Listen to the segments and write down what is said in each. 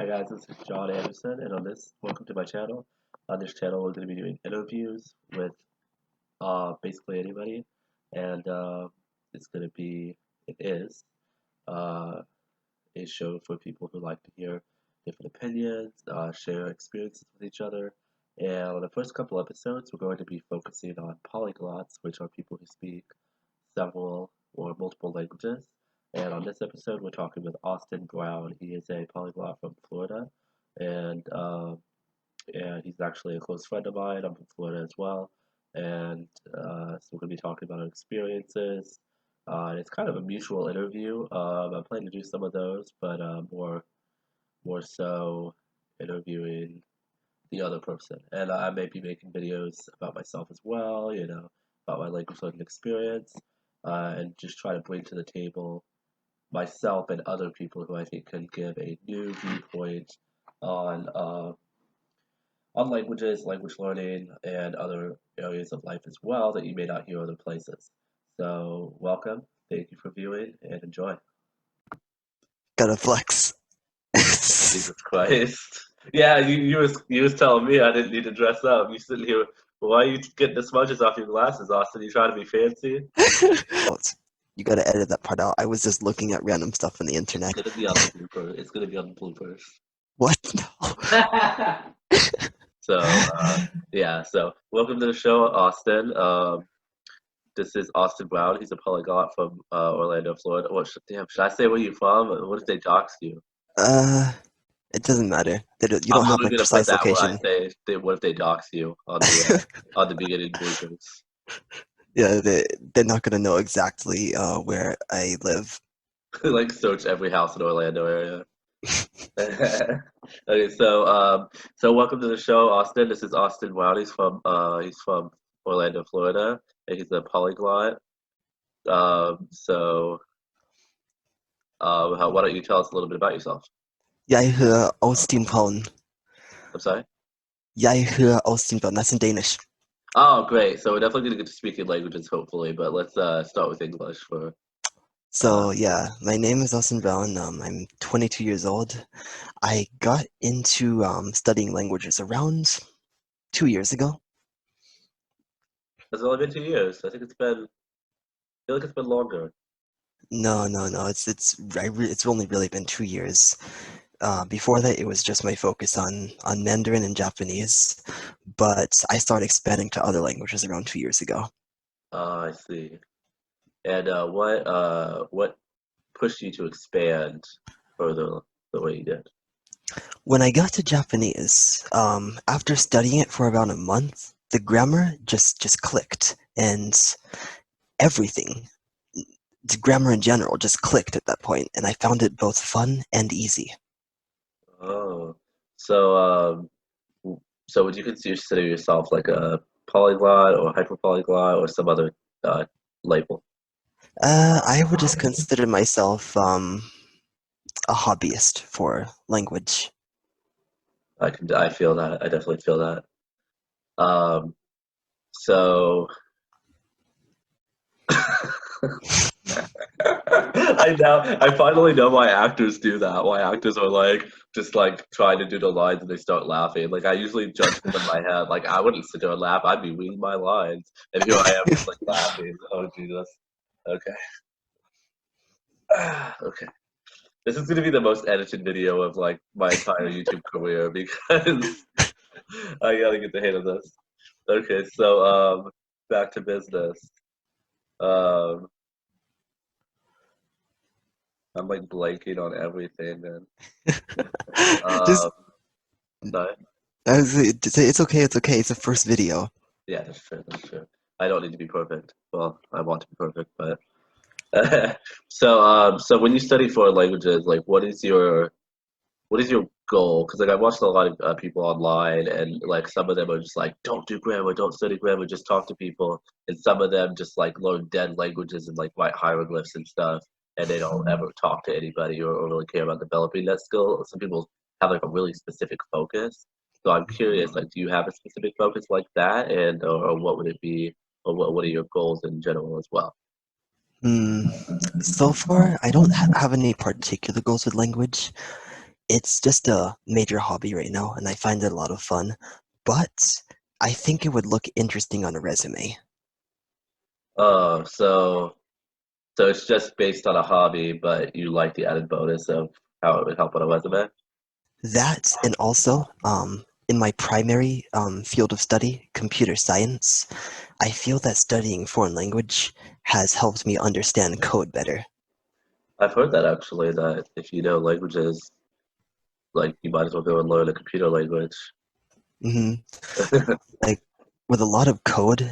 Hi guys, this is John Anderson, and welcome to my channel. On this channel, we're going to be doing interviews with basically anybody, and it's going to be, it is, uh, a show for people who like to hear different opinions, share experiences with each other. And on the first couple episodes, we're going to be focusing on polyglots, which are people who speak several or multiple languages. And on this episode, we're talking with Austin Brown. He is a polyglot from Florida, and he's actually a close friend of mine. I'm from Florida as well, and so we're going to be talking about our experiences. And it's kind of a mutual interview. I plan to do some of those, but more so interviewing the other person. And I may be making videos about myself as well, about my language learning experience, and just try to bring to the table myself and other people who I think can give a new viewpoint on languages, language learning, and other areas of life as well that you may not hear other places. So welcome, thank you for viewing, and enjoy. Gotta flex. Jesus Christ. Yeah, you was telling me I didn't need to dress up. You sitting here, why are you getting the smudges off your glasses, Austin? You trying to be fancy? You gotta edit that part out. I was just looking at random stuff on the internet. It's gonna be on the blooper. It's gonna be on the bloopers. What? No. So yeah. So welcome to the show, Austin. This is Austin Brown. He's a polyglot from Orlando, Florida. Should I say where you're from? What if they dox you? It doesn't matter. You I'm don't have my literally gonna put precise that where I location. say, what if they dox you on the on the beginning bloopers? Yeah, they're not gonna know exactly where I live. Like search every house in Orlando area. Okay, so welcome to the show, Austin. This is Austin Brown. He's from Orlando, Florida, and he's a polyglot. Why don't you tell us a little bit about yourself? Jeg hører Austin Brown. I'm sorry? Jeg hører Austin Brown. That's in Danish. Oh, great. So we're definitely going to get to speak in languages, hopefully, but let's start with English for... So yeah, my name is Austin Brown. I'm 22 years old. I got into studying languages around 2 years ago. It's only been 2 years. I feel like it's been longer. No. It's only really been 2 years. Before that, it was just my focus on Mandarin and Japanese, but I started expanding to other languages around 2 years ago. I see. And what pushed you to expand further the way you did? When I got to Japanese, after studying it for about a month, the grammar just clicked, and everything, the grammar in general, just clicked at that point, and I found it both fun and easy. Oh, so would you consider yourself like a polyglot or hyperpolyglot or some other label? I would just consider myself a hobbyist for language. I feel that. I definitely feel that. So I finally know why actors do that. Why actors are like just like trying to do the lines and they start laughing. Like I usually judge them in my head. Like I wouldn't sit there and laugh. I'd be reading my lines, and here I am just like laughing. Oh Jesus. Okay. Okay. This is gonna be the most edited video of like my entire YouTube career because I gotta get the hang of this. Okay, so back to business. Um, I'm like blanking on everything, man. Just Sorry. it's okay. It's okay. It's the first video. Yeah, that's true. That's true. I don't need to be perfect. Well, I want to be perfect, but so when you study foreign languages, like what is your goal? Because like I've watched a lot of people online, and like some of them are just like, don't do grammar, don't study grammar, just talk to people, and some of them just like learn dead languages and like write hieroglyphs and stuff, and they don't ever talk to anybody or really care about developing that skill. Some people have like a really specific focus. So I'm curious, like, do you have a specific focus like that, and or what would it be, or what are your goals in general as well? So far, I don't have any particular goals with language. It's just a major hobby right now, and I find it a lot of fun. But I think it would look interesting on a resume. Oh, so it's just based on a hobby, but you like the added bonus of how it would help on a resume? That, and also, in my primary field of study, computer science, I feel that studying foreign language has helped me understand code better. I've heard that actually, that if you know languages, like you might as well go and learn a computer language. hmm Like, with a lot of code,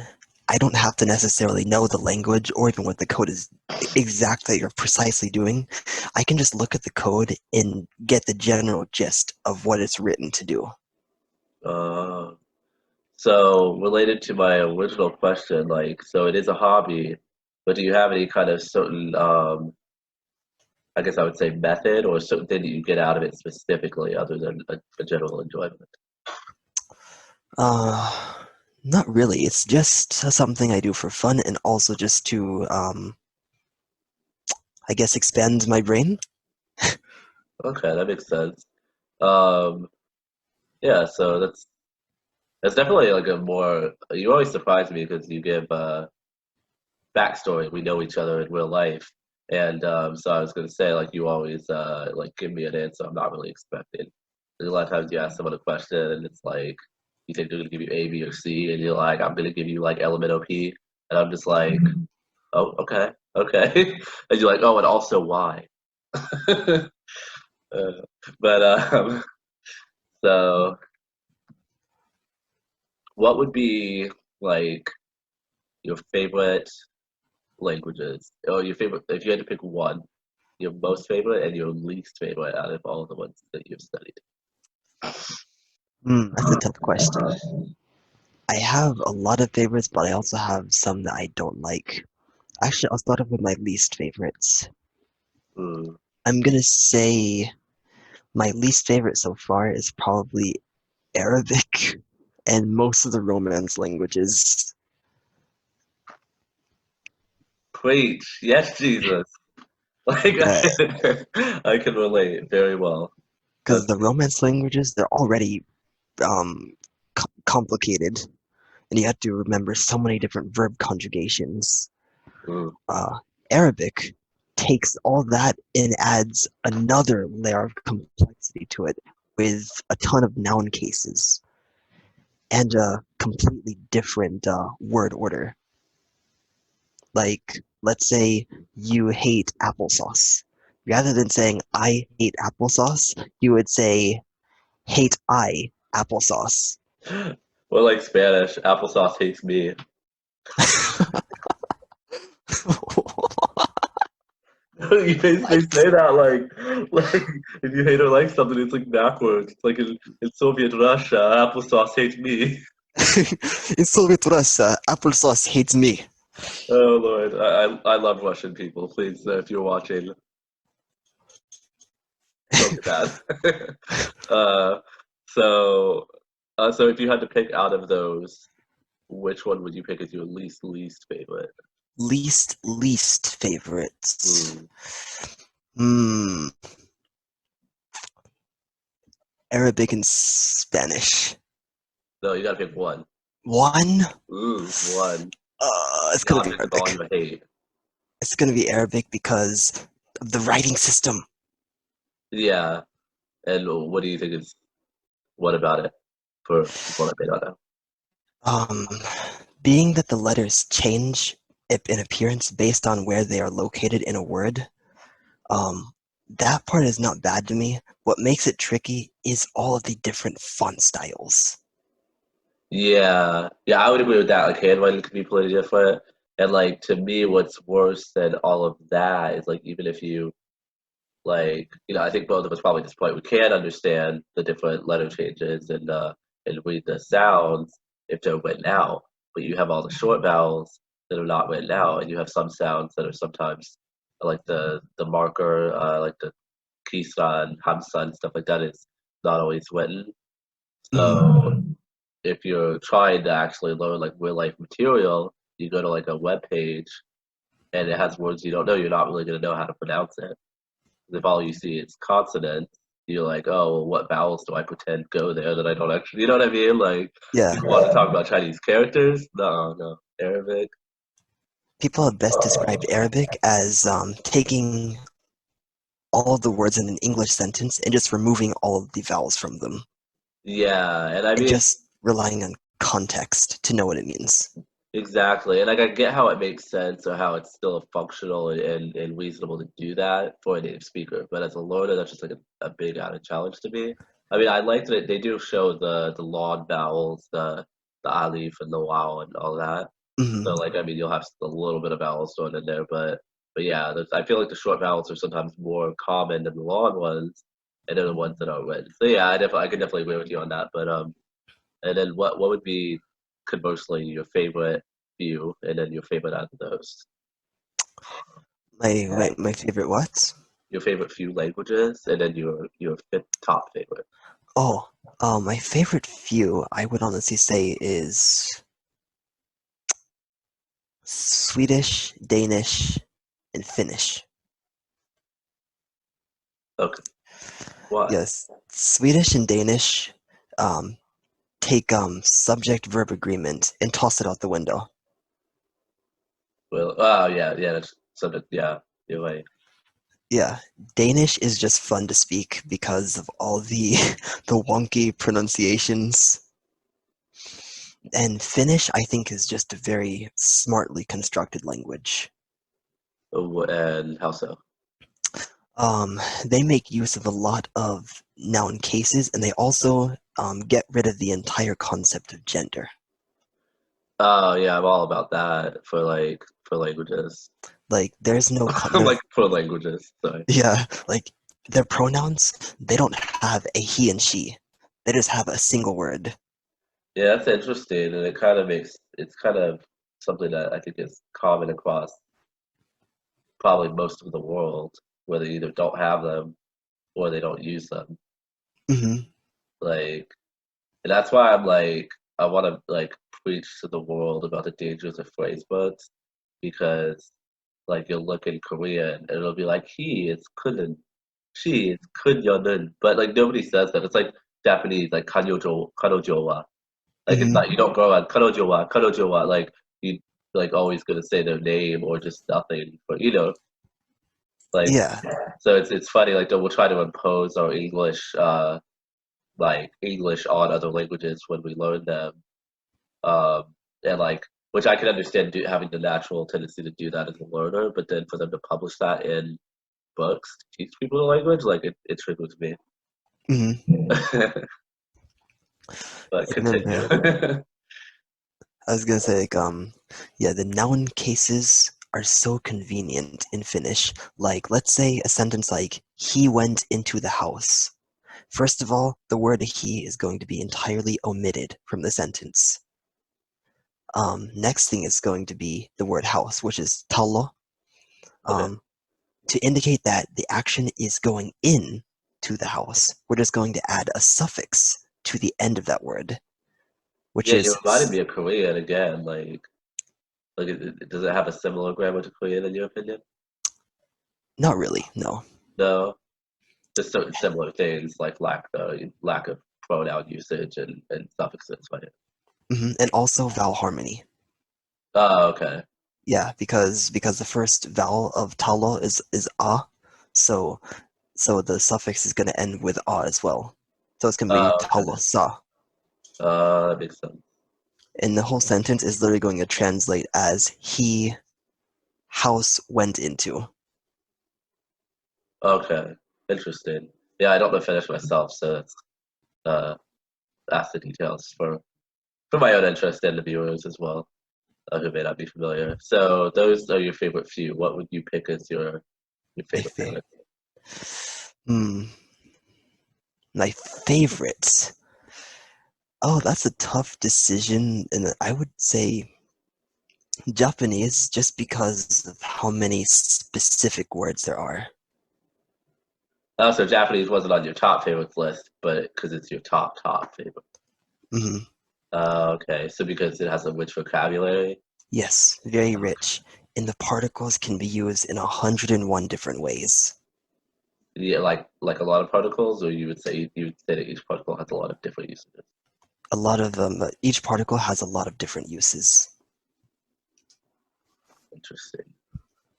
I don't have to necessarily know the language or even what the code is exactly or precisely doing. I can just look at the code and get the general gist of what it's written to do. Uh, so related to my original question, like, so it is a hobby, but do you have any kind of certain, I guess I would say method or certain thing that you get out of it specifically other than a general enjoyment? Uh, Not really. It's just something I do for fun and also just to, I guess, expand my brain. Okay, that makes sense. Um, yeah, so that's definitely like a more, you always surprise me because you give backstory. We know each other in real life. And so I was gonna say, like you always like give me an answer I'm not really expecting. There's a lot of times you ask someone a question and it's like you think they're gonna give you A, B, or C, and you're like, I'm gonna give you like element OP, and I'm just like, oh, okay, okay, and you're like, oh, and also why? But so what would be like your favorite languages, or your favorite if you had to pick one, your most favorite and your least favorite out of all of the ones that you've studied? That's a tough question. I have a lot of favorites, but I also have some that I don't like. Actually, I'll start off with my least favorites. Mm. I'm gonna say my least favorite so far is probably Arabic and most of the Romance languages. Preach, yes, Jesus. Like I can relate very well. Because That's the Romance languages, they're already um, complicated, and you have to remember so many different verb conjugations. mm. Uh, Arabic takes all that and adds another layer of complexity to it with a ton of noun cases and a completely different word order. Like, let's say you hate applesauce. Rather than saying I hate applesauce, you would say hate I applesauce. Or like Spanish, applesauce hates me. You basically What? say that like if you hate or like something, it's like backwards. It's like in Soviet Russia, applesauce hates me. In Soviet Russia, applesauce hates me. Oh Lord, I love Russian people. Please, if you're watching, don't get mad. uh, so so if you had to pick out of those, which one would you pick as your least favorite? Least favorites. Hmm. Hmm. Arabic and Spanish. No, you gotta pick one. One. Ooh, one. It's gonna be Beyond it's all Arabic. you hate. It's gonna be Arabic because of the writing system. Yeah. And what do you think is what about it for people that may not know? Um, Being that the letters change in appearance based on where they are located in a word, um, that part is not bad to me. What makes it tricky is all of the different font styles. Yeah, yeah, I would agree with that. Like handwriting can be completely different, and like to me, what's worse than all of that is like even if you like, I think both of us probably at this point we can understand the different letter changes and read the sounds if they're written out, but you have all the short vowels that are not written out, and you have some sounds that are sometimes like the marker, like the Kisan, Hamsan, stuff like that is not always written. Mm. So if you're trying to actually learn like real life material, you go to like a web page and it has words you don't know, you're not really going to know how to pronounce it. If all you see is consonants, you're like, oh, well, what vowels do I pretend go there that I don't actually, you know what I mean? Like, Yeah. you want to talk about Chinese characters? No, no. Arabic? People have best described Arabic as taking all of the words in an English sentence and just removing all of the vowels from them Yeah, and I and mean, just relying on context to know what it means. exactly. And like, I get how it makes sense or how it's still functional and reasonable to do that for a native speaker. But as a learner, that's just like a big added challenge to me. I mean, I like that they do show the long vowels, the alif and the wow and all that. So Hmm. like, I mean, you'll have a little bit of vowels thrown in there, but yeah, I feel like the short vowels are sometimes more common than the long ones, and they're the ones that are written. So yeah, I can definitely agree with you on that. But and then what would be conversely your favorite view, and then your favorite out of those? My favorite what? Your favorite few languages, and then your fifth top favorite. Oh, my favorite few, I would honestly say, is Swedish, Danish, and Finnish. Okay, why? Yes, Swedish and Danish um, take subject-verb agreement and toss it out the window. Well, oh yeah, yeah, that's something. Yeah, you're right. Yeah, Danish is just fun to speak because of all the the wonky pronunciations. And Finnish, I think, is just a very smartly constructed language. And how so? They make use of a lot of noun cases, and they also get rid of the entire concept of gender. Oh yeah, I'm all about that for languages. Like, there's no, Like for languages. Sorry. yeah, like their pronouns, they don't have a he and she. They just have a single word. Yeah, that's interesting, and it's kind of something that I think is common across probably most of the world, where they either don't have them or they don't use them. Hmm. Like, and that's why I'm like, I want to like preach to the world about the dangers of phrase books because like you'll look in Korean and it'll be like he is couldn't, she is kunyo는, but like nobody says that. It's like Japanese, like kanyojo, kanojowa. Like it's Hmm. not you don't go on kanojowa, kanojowa. Like you like always gonna say their name or just nothing. But like Yeah. so it's funny. Like we'll try to impose our English, like English on other languages when we learn them, um, and like which I can understand having the natural tendency to do that as a learner. But then for them to publish that in books to teach people the language, like it triggers me. Hmm. But I continue. remember, I was gonna say, like, yeah, the noun cases are so convenient in Finnish. Like, let's say a sentence like, he went into the house. First of all, the word he is going to be entirely omitted from the sentence. Next thing is going to be the word house, which is talo, Okay. um, to indicate that the action is going in to the house. We're just going to add a suffix to the end of that word, which Yeah, you is reminded me of Korean again. Like, does it have a similar grammar to Korean in your opinion? not really, no. No, just certain similar things like lack of pronoun usage and suffixes, right? And also vowel harmony. Oh, okay. Yeah, because the first vowel of talo is a, so the suffix is going to end with a as well. So it's going to be Okay. talo sa. That makes sense. And the whole sentence is literally going to translate as he house went into. Okay, interesting. Yeah, I don't know Finnish myself, so it's uh ask the details for my own interest and the viewers as well, who may not be familiar. So those are your favorite few. What would you pick as your My favorite favorite. pair? Hmm. My favorite. Oh, that's a tough decision, and I would say Japanese just because of how many specific words there are. Also, Japanese wasn't on your top favorites list, but because it's your top favorite. Hmm. Okay, so because it has a rich vocabulary. Yes, very rich, and the particles can be used in 101 different ways. Yeah, like a lot of particles, or you would say that each particle has a lot of different usages. A lot of each particle has a lot of different uses. Interesting.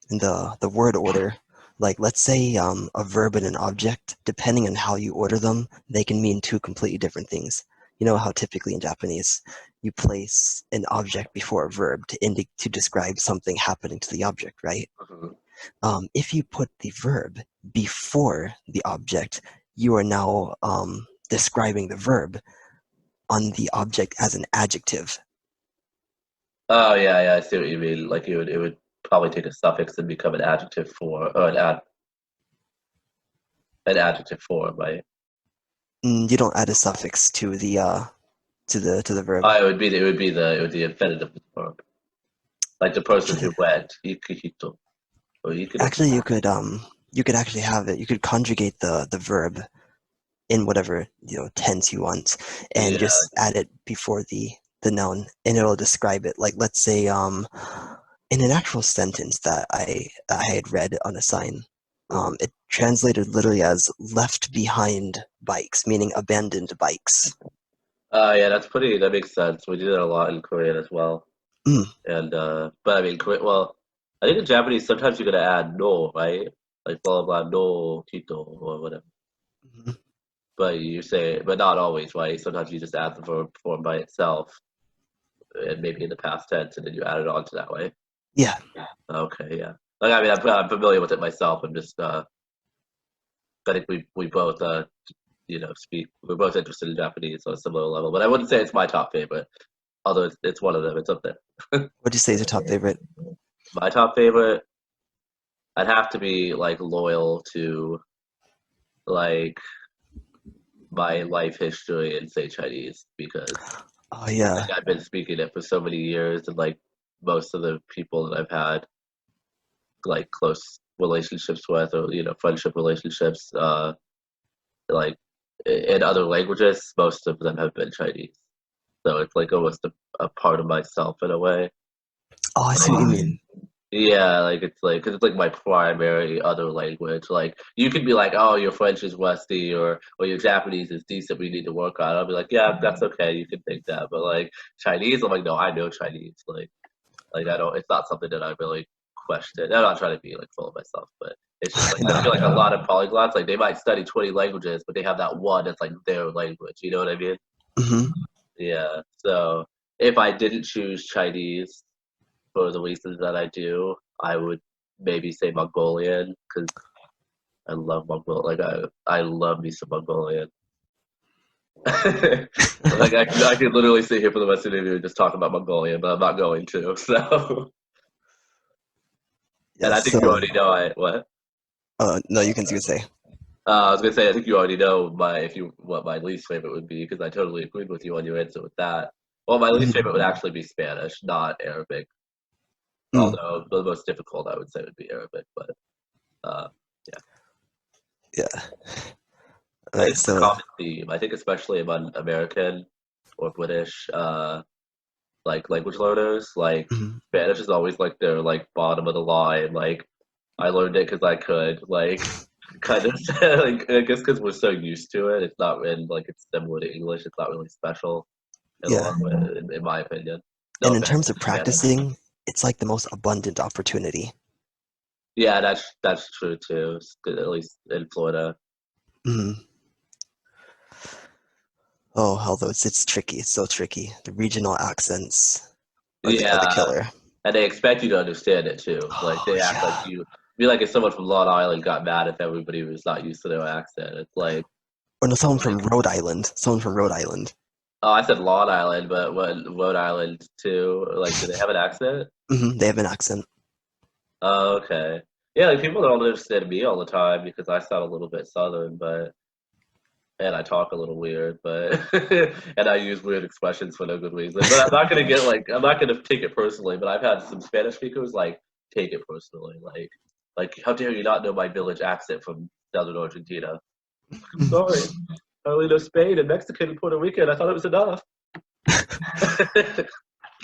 In the word order, like let's say a verb and an object, depending on how you order them, they can mean two completely different things. You know how typically in Japanese you place an object before a verb to describe something happening to the object, right? Mhm. If you put the verb before the object, you are now describing the verb on the object as an adjective. Oh yeah, yeah, I see what you mean. Like it would probably take a suffix and become an adjective for or an adjective form, right? You don't add a suffix to the verb. It would be the infinitive form. Like the person Actually, who went, ikihito or ikido. actually, you could actually have it. You could conjugate the verb in whatever tense you want, and Yeah. just add it before the noun, and it'll describe it. Like let's say in an actual sentence that I had read on a sign, Mhm. it translated literally as "left behind bikes," meaning abandoned bikes. Yeah, that makes sense. We do that a lot in Korean as well. Mm, And but I mean, well, I think in Japanese sometimes you're gonna add no, right? Like blah blah blah no tito or whatever. mhm. But not always, right? Sometimes you just add the verb form by itself, and maybe in the past tense, and then you add it on to that way. Yeah, Okay, yeah. Like I mean, I'm familiar with it myself. I think we both speak. We're both interested in Japanese on a similar level, but I wouldn't say it's my top favorite. Although it's one of them. It's up there. what'd you say is your top favorite? My top favorite, I'd have to be like loyal to like my life history and say Chinese because Oh yeah. like I've been speaking it for so many years and like most of the people that I've had like close relationships with or friendship relationships like in other languages most of them have been Chinese, so it's like almost a part of myself in a way. Oh, I see what you Like, mean. yeah, like it's like because it's like my primary other language. Like you could be like, oh, your French is rusty, or your Japanese is decent. We need to work on it. I'll be like, yeah, that's okay. You can think that. But like Chinese, I'm like, no, I know Chinese. Like I don't. It's not something that I really question. I'm not trying to be like full of myself, but it's just like I feel like a lot of polyglots, like they might study 20 languages, but they have that one that's like their language. You know what I mean? Hmm. Yeah. So if I didn't choose Chinese for the reasons that I do, I would maybe say Mongolian because I love Mongol. Like I love me some Mongolian. Like I could literally sit here for the rest of the video and just talk about Mongolian, but I'm not going to. So, and Yes. I think you So, already know I what. no, you can say. I was gonna say I think you already know my if you what my least favorite would be because I totally agreed with you on your answer with that. Well, my least favorite would Mhm. actually be Spanish, not Arabic. Mm, Although the most difficult I would say would be Arabic, but uh, yeah. yeah. All I right. think it's a So, common theme. I think especially among American or British like language learners, like mhm. Spanish is always like their like bottom of the line. Like I learned it because I could. Like kind of like I guess because we're so used to it, it's not in like it's similar to English. It's not really special in a Yeah. lot of ways, in my opinion. No And in offense terms to of Spanish. practicing, it's like the most abundant opportunity. Yeah, that's true too. At least in Florida. Mhm. Oh, although it's tricky. It's so tricky. The regional accents are the Yeah, killer. and they expect you to understand it too. Like Oh they act like yeah. you be like if someone from Long Island got mad if everybody was not used to their accent. It's like Or no, I'm someone from like, Rhode Island. Someone from Rhode Island. oh, I said Long Island, but what Rhode Island too? Like, do they have an accent? They have an accent. Oh, okay. Yeah, like people don't understand me all the time because I sound a little bit southern, but and I talk a little weird, but and I use weird expressions for no good reason. But I'm not gonna take it personally. But I've had some Spanish speakers like take it personally, like how dare you not know my village accent from southern Argentina? I'm sorry, I only know Spain and Mexican and Puerto Rican. I thought it was enough.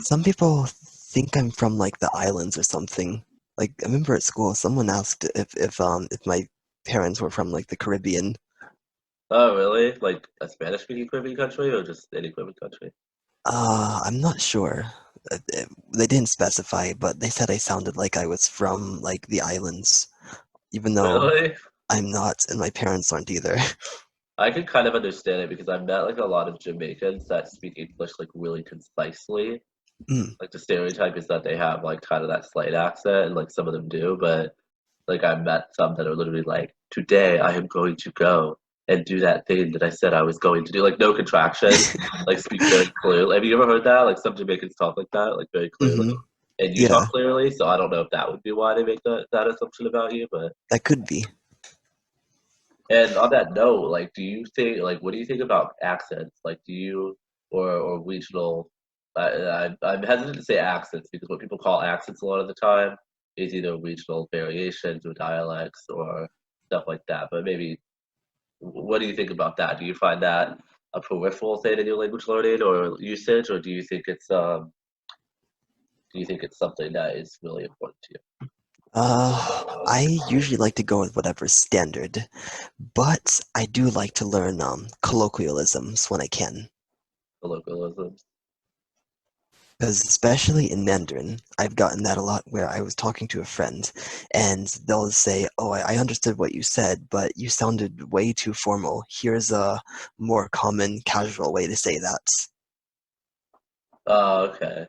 Some people think I'm from like the islands or something. Like I remember at school, someone asked if my parents were from like the Caribbean. Oh, really? Like a Spanish-speaking Caribbean country or just any Caribbean country? I'm not sure. They didn't specify, but they said I sounded like I was from like the islands, even though Really? I'm not, and my parents aren't either. I can kind of understand it because I've met like a lot of Jamaicans that speak English like really concisely. Mm, Like the stereotype is that they have like kind of that slight accent, and like some of them do, but like I met some that are literally like, "Today I am going to go and do that thing that I said I was going to do." Like no contractions, like speak very clearly. Have you ever heard that? Like some Jamaicans talk like that, like very clearly, hmm and you talk Yeah, clearly. So I don't know if that would be why they make that assumption about you, but. that could be. And on that note, like, do you think, like, what do you think about accents? Like, do you or regional? I'm hesitant to say accents because what people call accents a lot of the time is either regional variations or dialects or stuff like that. But maybe, what do you think about that? Do you find that a peripheral thing in your language learning or usage, or do you think it's something that is really important to you? I usually like to go with whatever's standard, but I do like to learn colloquialisms when I can. Colloquialisms. Because especially in Mandarin, I've gotten that a lot where I was talking to a friend and they'll say, "Oh, I understood what you said, but you sounded way too formal. Here's a more common, casual way to say that." Oh, okay.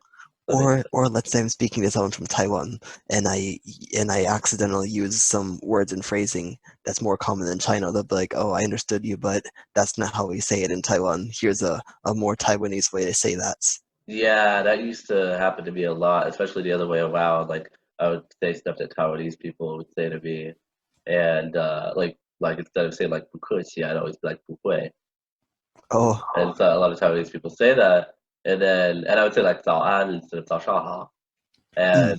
That makes Or let's say I'm speaking to someone from Taiwan and I accidentally use some words and phrasing that's more common in China. They'll be like, "Oh, I understood you, but that's not how we say it in Taiwan. Here's a more Taiwanese way to say that." Yeah, that used to happen to me a lot, especially the other way around. Like I would say stuff that Taiwanese people would say to me, and like instead of saying like 不客气, I'd always be like 不会. Oh, And so a lot of Taiwanese people say that, and I would say like 早安 instead of 早上好, mm.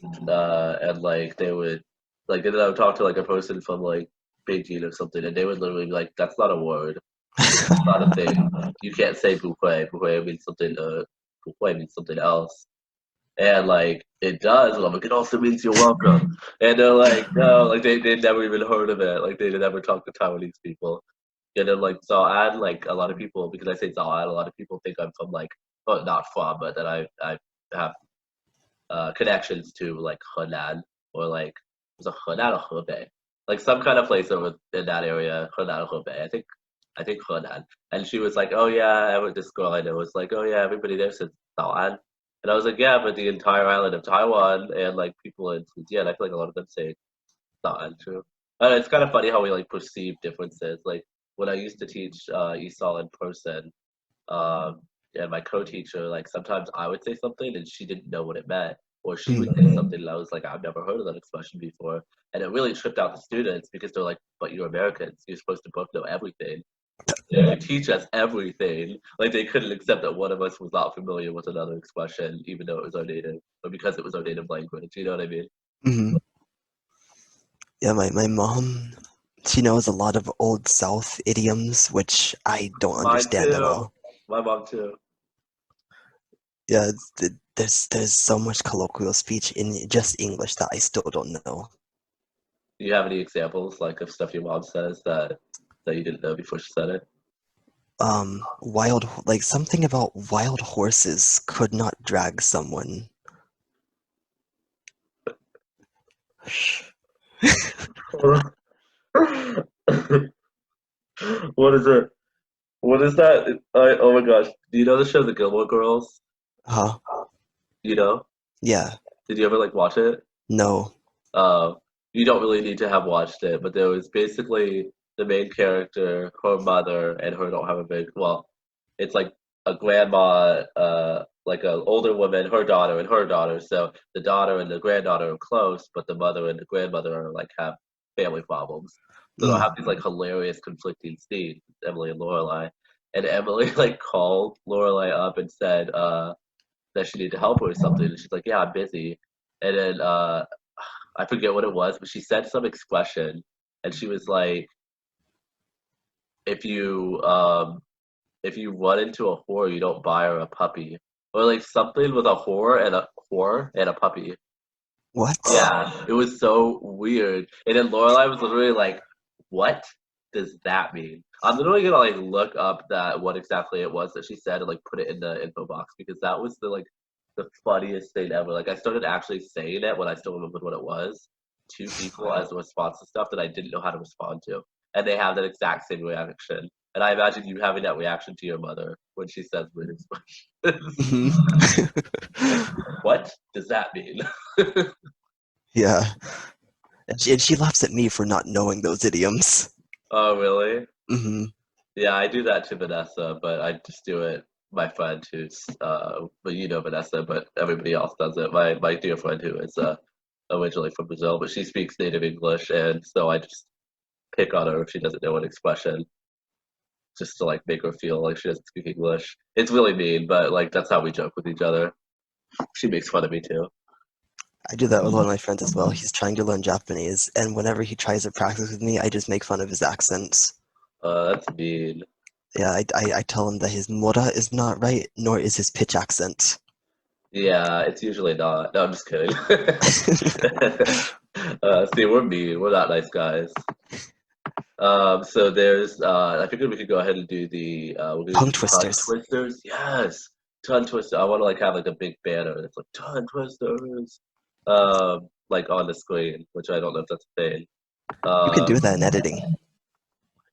and like they would like and then I would talk to like a person from like Beijing or something, and they would literally be like, "That's not a word. That's not a thing. You can't say 不会. 不会 means something. 不会 means something else." And like it does, and I'm like, it also means you're welcome. And they're like, no, like they never even heard of it. Like they never talked to Taiwanese people. And then like Zao'an, like a lot of people, because I say Zao'an, a lot of people think I'm from like, well, not from, but that I have connections to like Henan or like was it Henan or Hebei, like some kind of place over in that area, Henan or Hebei. I think Henan. And she was like, "Oh yeah," this girl I know was like, "Oh yeah, everybody there says Taiwan," and I was like, "Yeah, but the entire island of Taiwan and like people in Fujian, I feel like a lot of them say Taiwan too." And it's kind of funny how we like perceive differences. Like when I used to teach ESOL in person, um, and my co-teacher, like sometimes I would say something and she didn't know what it meant, or she would Mm. say something and I was like, I've never heard of that expression before, and it really tripped out the students because they're like, "But you're Americans, you're supposed to both know everything. You teach us everything." Like they couldn't accept that one of us was not familiar with another expression, even though it was our native, or because it was our native language. You know what I mean? Mhm. Yeah, my mom, she knows a lot of Old South idioms, which I don't Mine understand at too. all. My mom too. Yeah, there's so much colloquial speech in just English that I still don't know. Do you have any examples like of stuff your mom says that you didn't know before she said it? Like something about wild horses could not drag someone. What is it? What is that? Oh my gosh. Do you know the show The Gilmore Girls? Huh? You know? Yeah. Did you ever like watch it? No. Uh, you don't really need to have watched it, but there was basically the main character, her mother, and her don't have a big, well, it's like a grandma, like an older woman, her daughter, and her daughter. So the daughter and the granddaughter are close, but the mother and the grandmother are like have family problems. So they'll have Mm. these like hilarious conflicting scenes, Emily and Lorelai. And Emily like called Lorelai up and said that she needed to help her with something, and she's like, "Yeah, I'm busy." And then I forget what it was, but she said some expression, and she was like, "If you if you run into a whore, you don't buy her a puppy," or like something with a whore and a puppy. What? Yeah, it was so weird. And then Lorelai was literally like, What does that mean? I'm literally gonna like look up that what exactly it was that she said and like put it in the info box because that was the funniest thing ever. Like I started actually saying it when I still remembered what it was to people as a response to stuff that I didn't know how to respond to, and they have that exact same reaction. And I imagine you having that reaction to your mother when she says weird expressions. Mhm. Like, what does that mean? Yeah. And she laughs at me for not knowing those idioms. Oh, really? Hmm. Yeah, I do that to Vanessa, but I just do it. My friend who's, well, you know Vanessa, but everybody else does it. My dear friend who is originally from Brazil, but she speaks native English, and so I just pick on her if she doesn't know an expression, just to like make her feel like she doesn't speak English. It's really mean, but like that's how we joke with each other. She makes fun of me too. I do that with one of my friends as well. He's trying to learn Japanese, and whenever he tries to practice with me, I just make fun of his accents. That's mean. Yeah, I tell him that his mora is not right, nor is his pitch accent. Yeah, it's usually not. No, I'm just kidding. See, we're mean. We're not nice guys. So there's, I figured we could go ahead and do we're gonna Tongue do tongue twisters. twisters. Yes, tongue twister. I want to like have like a big banner that's like tongue twisters, like on the screen, which I don't know if that's a thing. You can Um, do that in editing.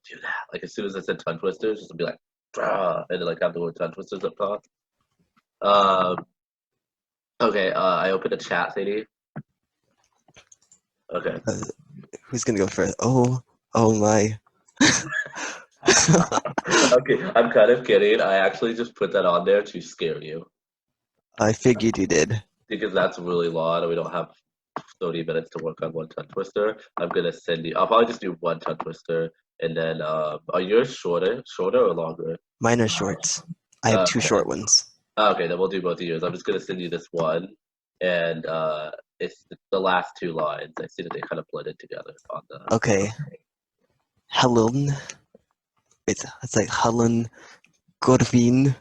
do that. Like as soon as I said tongue twisters, just be like, "Brah," and then like have the word tongue twisters up top. Um, okay. I opened a chat thingy. Okay. Uh, who's gonna go first? Oh my. Okay. I'm kind of kidding. I actually just put that on there to scare you I figured you did. because that's really long and we don't have 30 minutes to work on one tongue twister. I'm gonna send you. I'll probably just do one tongue twister, and then are yours shorter or longer? Mine are short. I have two Okay, short ones. okay, then we'll do both of yours. I'm just gonna send you this one, and it's the last two lines. I see that they kind of blended together on the. Okay. Helen. It's like Helen Corvin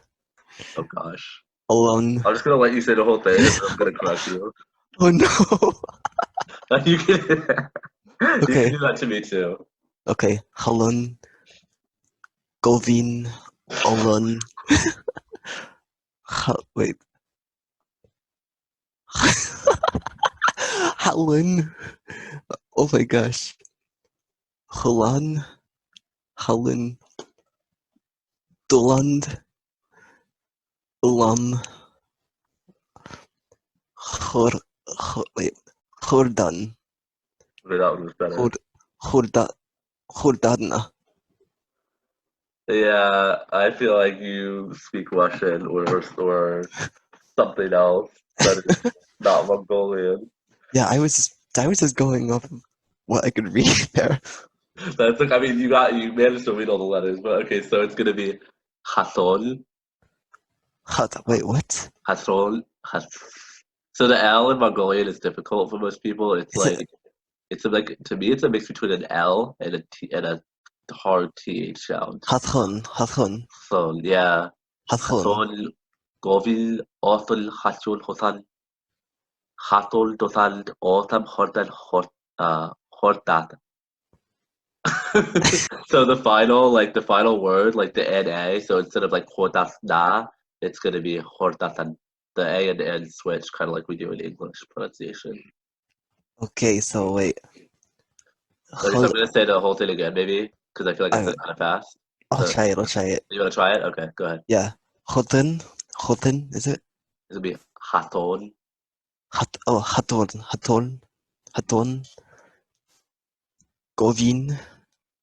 Oh gosh, alone. I'm just gonna let you say the whole thing, and then I'm gonna correct you. Oh no. You can you can Okay. do that to me too. Okay. Helen Govin alone. Wait. Helen. Oh my gosh. Helen. Helen. Doland. Ulam. Hor. Wait. Hordan. Okay, that one was better. Hor. Horda. Hordadna. Yeah, I feel like you speak Russian or something else that is not Mongolian. Yeah, I was just going off of what I could read there. That's like I mean you managed to read all the letters, but okay, so it's gonna be Hasol, Wait, what? Hasol, Has. So the L in Mongolian is difficult for most people. Is it It's like to me it's a mix between an L and a T and a hard TH sound. Hathon? Hathon? So yeah, Hathon? Hasol, Govil, Othel, Hasol, Hotan, Hatol, Dotan, Otam, Hortan, Hortat. So the final word, like the NA, so instead of like hortasna, it's gonna be hortatan. The A and the N switch, kind of like we do in English pronunciation. Okay, so wait. Okay, so I'm Hol- gonna say the whole thing again, maybe, because I feel like I I, said kind of fast. I'll So, try it. I'll try it. you wanna try it? Okay, go ahead. Yeah. Hoten? Hoten? Is it? It's gonna be haton, Haton. Haton. Haton. Govin.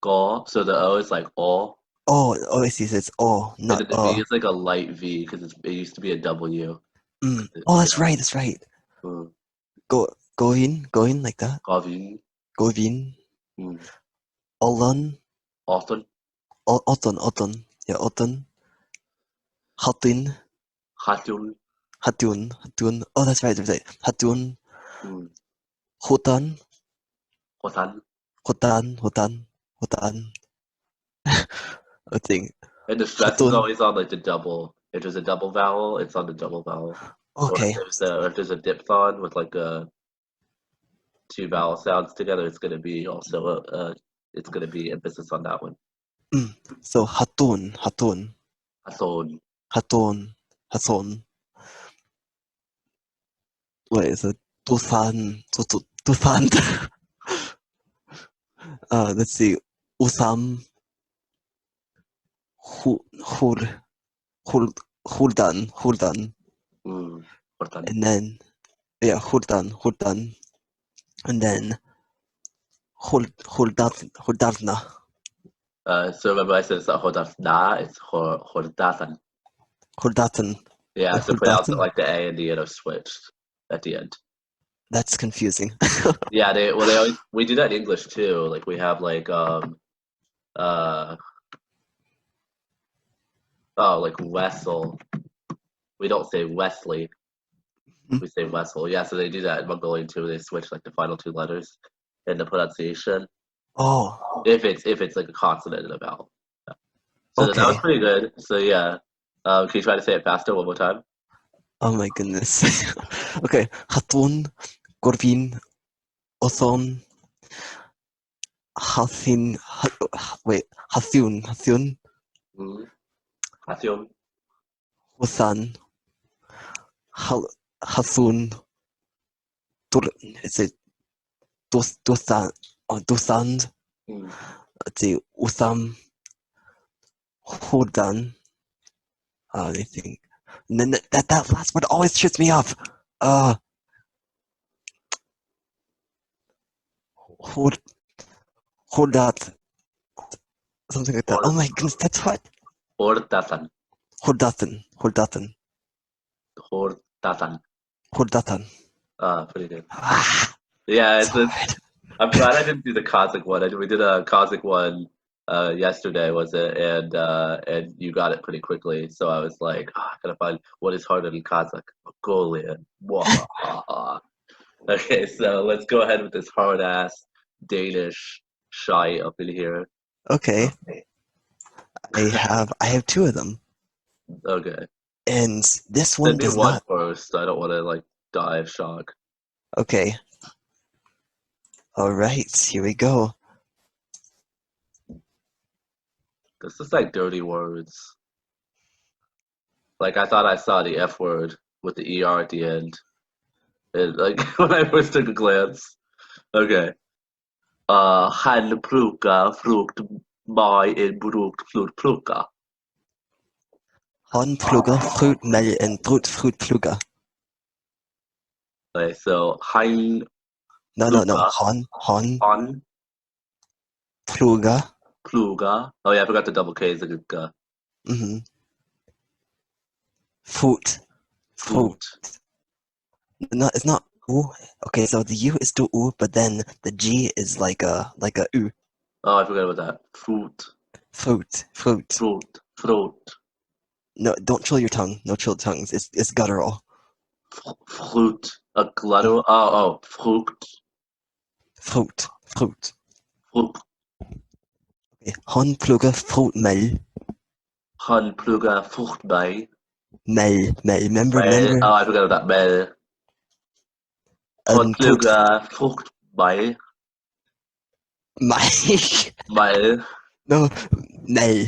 go. So the O is like O, Oh, I see. It's oh, and not then the V is like a light V because it used to be a W. Oh, that's Yeah. right. That's right. Mm. Go in like that. Govin. Govin. Mm. Olan. Oton. Oton. Yeah, Oton. Hatin. Hatun. Hatun. Oh, that's right. That's right. Hatun. Mm. Hotan. Hotan. Hotan. I think. And the stress is Hatun. always on like the double. If there's a double vowel, it's on the double vowel. Or Okay. if there's a diphthong with like two vowel sounds together, it's gonna be also a it's going to be emphasis on that one. So hatun, hatun, Hason. hatun, hatun. Wait, so Dusan, Dusan. Let's see. Usam, Hur, Huldan. Important. And then, yeah, Huldan. And then Huldarna. So remember I said it's not Hodafna, it's Hordatan. Huldatan. Yeah, so pronounce it Huldatan? like the A and the N are switched at the end. That's confusing. Yeah, they always, we do that in English too. Like we have like like Wessel. We don't say Wesley. We say Wessel. Yeah, so they do that in Mongolian too. They switch like the final two letters in the pronunciation. Oh, If it's like a consonant and a vowel. Yeah. So that was okay. pretty good. So yeah. Can you try to say it faster one more time? Oh my goodness. Okay. Hatun, Gorbin, Othon, Hathin, wait, Hathun, Mm-hmm. Hasyun. Huthan, Hathun, is it Dusan, Dusand, Mm. let's see, Utham, Hudan, I think. And then that last one always trips me up. Hud, Hudat, something like that. Hor Oh my goodness, that's what? Hordatan. Hurdatan. Hordatan. Hurdatan. Pretty good. Ah, Yeah, so hard. I'm glad I didn't do the Kazakh one. We did a Kazakh one yesterday, was it? And you got it pretty quickly. So I was like, I gotta find what is harder than Kazakh. Mongolian. Wahaha. Okay, so let's go ahead with this hard ass Danish shy up in here. Okay, I have two of them, Okay. and this one Send me does one not. first. I don't want to like die of shock. Okay, all right, here we go. This is like dirty words. Like I thought I saw the F word with the ER at the end. And like when I first took a glance. Okay. Han pluka frukt by in brukt pluka. Hornpflugger, Fruitmel, and Fruitpflugger. Okay, so hein No. pluka, han Hornpflugger. pluga. Oh yeah, I forgot the double K is a good Mm-hmm. Fruit. fruit. No, it's not U. Okay, so the U is still U, but then the G is like a U. Oh, I forgot about that. Fruit, Fruit. fruit. No, don't chill your tongue. No chill tongues. It's guttural. Fruit. A glutton. Oh, fruit. Fruit. Fruit. Okay. Hornpflugger, Fruitmel. Han pluga frucht bei. Mel. Remember, Mel. remember. Oh, I forgot about that. Mel. Han Fruit. pluga frucht bei. My. Mel. No. Mel.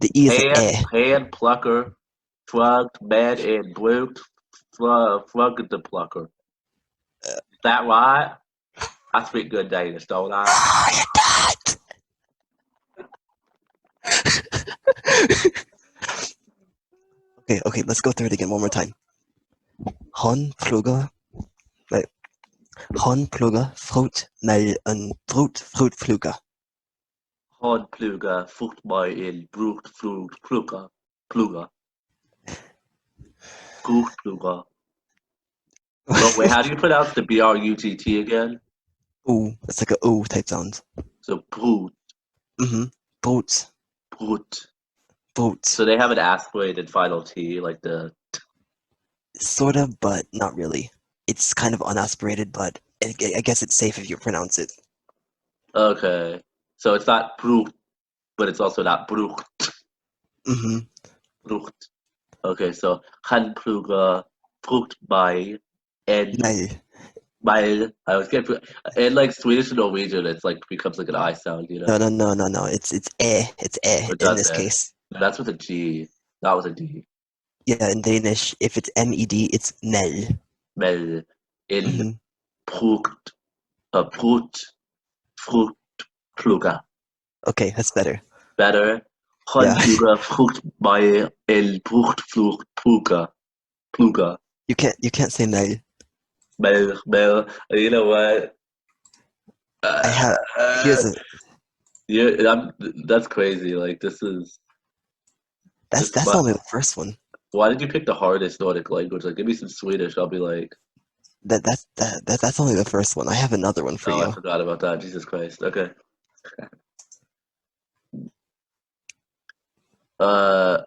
The E is an E. Hand plucker. Frugt bed and brukt. Frugt the plucker. Is that right? I speak good Danish, don't I? Oh, you're not. Okay, let's go through it again one more time. Hornpflugger. Wait. Hornpflugger, Fruitmel, and Fruitpflugger. Han pluga frucht bei en brukt plucker. Pluga. Brukt pluga. Oh, wait, how do you pronounce the B-R-U-T-T again? Ooh, it's like a O type sound. So brut, Mm-hmm. Brut. brut. Brut. So they have an aspirated final T, like the. Sort of, but not really. It's kind of unaspirated, but I guess it's safe if you pronounce it. Okay. So it's not brut, but it's also not brucht. Mm-hmm. Brucht. Okay, so Han pluga frucht bei en Mel. My, I was getting, in like Swedish and Norwegian, it's like becomes like an I sound, you know? No. It's Or in does this it? case. That's with a G, not with a D. Yeah, in Danish, if it's med, it's mel. Mel, il, Hmm. brucht, brut, frucht, pluga. Okay, that's better. Better. Yeah, Pluga, frucht, bei, el, brucht, frucht, pluga. Pluga. you can't say mel. Mel. You know what? I have Uh, here's a yeah, that's crazy. Like this. that's only the first one. Why did you pick the hardest Nordic language? Like, give me some Swedish. I'll be like, That's only the first one. I have another one for oh, I you. forgot about that. Jesus Christ. Okay. Uh,